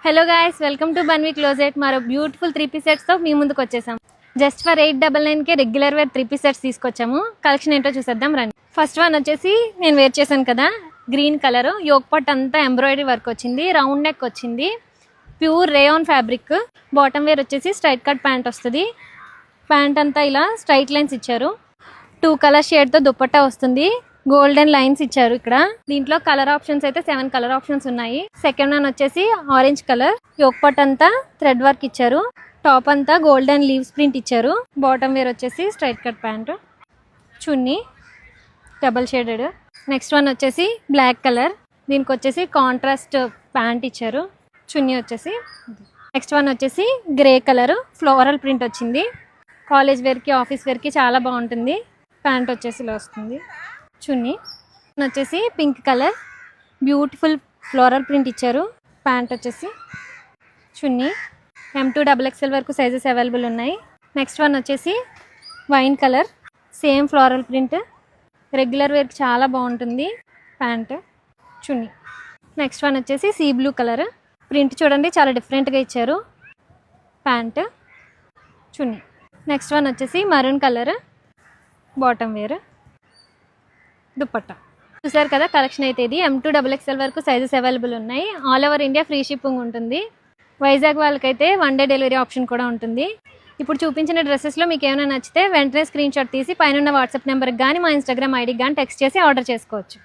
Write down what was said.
Hello guys, welcome to Banvi closet. మరో beautiful 3 సెట్స్తో మీ ముందుకు వచ్చేసాం. జస్ట్ ఫర్ 899కే రెగ్యులర్ వేర్ 3 సెట్స్ తీసుకొచ్చాము. కలెక్షన్ ఏంటో చూసేద్దాం రండి. ఫస్ట్ వన్ వచ్చేసి నేను వేర్ చేశాను కదా, గ్రీన్ కలర్, యోక్ పట్ అంతా ఎంబ్రాయిడరీ వర్క్ వచ్చింది, రౌండ్ నెక్ వచ్చింది, pure rayon fabric. Bottom wear వచ్చేసి స్ట్రైట్ కట్ ప్యాంట్ వస్తుంది. ప్యాంట్ అంతా ఇలా స్ట్రైట్ లైన్స్ ఇచ్చారు. 2 కలర్ షేడ్తో దుపట్టా వస్తుంది. గోల్డెన్ లైన్స్ ఇచ్చారు. ఇక్కడ దీంట్లో కలర్ ఆప్షన్స్ అయితే 7 కలర్ ఆప్షన్స్ ఉన్నాయి. సెకండ్ వన్ వచ్చేసి ఆరెంజ్ కలర్, యోక్ పట్ అంతా థ్రెడ్ వర్క్ ఇచ్చారు. టాప్ అంతా గోల్డెన్ లీవ్స్ ప్రింట్ ఇచ్చారు. బాటమ్ వేర్ వచ్చేసి స్ట్రైట్ కట్ ప్యాంట్, చున్నీ డబల్ షేడెడ్. నెక్స్ట్ వన్ వచ్చేసి బ్లాక్ కలర్, దీనికి వచ్చేసి కాంట్రాస్ట్ ప్యాంట్ ఇచ్చారు. చున్నీ వచ్చేసి. నెక్స్ట్ వన్ వచ్చేసి గ్రే కలర్, ఫ్లోరల్ ప్రింట్ వచ్చింది. కాలేజ్ వేర్కి ఆఫీస్ వేర్కి చాలా బాగుంటుంది. ప్యాంట్ వచ్చేసి ఇలా వస్తుంది. చున్నీ వచ్చేసి pink colour, beautiful floral print ఇచ్చారు. ప్యాంట్ వచ్చేసి. చున్నీ M2 XXL వరకు సైజెస్ అవైలబుల్ ఉన్నాయి. నెక్స్ట్ వన్ వచ్చేసి wine colour, same floral print, regular వేర్కి చాలా బాగుంటుంది. ప్యాంట్, చున్నీ. నెక్స్ట్ వన్ వచ్చేసి సీ బ్లూ కలర్, ప్రింట్ చూడండి చాలా డిఫరెంట్గా ఇచ్చారు. ప్యాంట్, చున్నీ. నెక్స్ట్ వన్ వచ్చేసి maroon colour, bottom wear, dupatta. చూసారు కదా కలెక్షన్ అయితే ఇది. M2 XXL వరకు సైజెస్ అవైలబుల్ ఉన్నాయి. All over India free shipping ఉంటుంది. వైజాగ్ వాళ్ళకైతే 1 డే డెలివరీ ఆప్షన్ కూడా ఉంటుంది. ఇప్పుడు చూపించిన డ్రెస్సెస్లో మీకు ఏమైనా నచ్చితే వెంటనే స్క్రీన్ షాట్ తీసి పైన వాట్సాప్ నెంబర్కి కానీ మా ఇన్స్టాగ్రామ్ ఐడికి కానీ టెక్స్ట్ చేసి ఆర్డర్ చేసుకోవచ్చు.